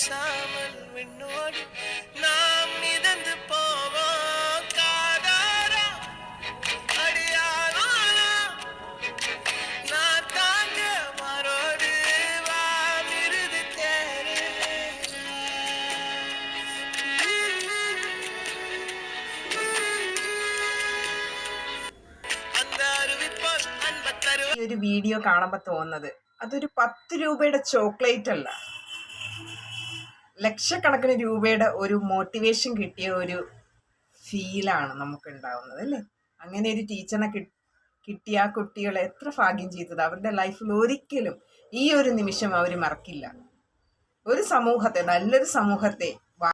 பேசாமல் விண்ணோடு நாம் மிதந்து போவோம் காதாரா அடியானாலா நான் தாங்க மாறோடு வா மிருது தேரு அந்த அறிவிப்பால் அன்பத்தரு ഈ ഒരു വീഡിയോ കാണുമ്പോൾ തോന്നുന്നത് അതൊരു 10 രൂപയുടെ ചോക്ലേറ്റ് അല്ല, ലക്ഷക്കണക്കിന് രൂപയുടെ ഒരു മോട്ടിവേഷൻ കിട്ടിയ ഒരു ഫീലാണ് നമുക്ക് ഉണ്ടാവുന്നത് അല്ലേ. അങ്ങനെ ഒരു ടീച്ചറിനെ കിട്ടിയ ആ കുട്ടികളെ എത്ര ഭാഗ്യം ചെയ്തത്. അവരുടെ ലൈഫിൽ ഒരിക്കലും ഈ ഒരു നിമിഷം അവർ മറക്കില്ല. ഒരു സമൂഹത്തെ, നല്ലൊരു സമൂഹത്തെ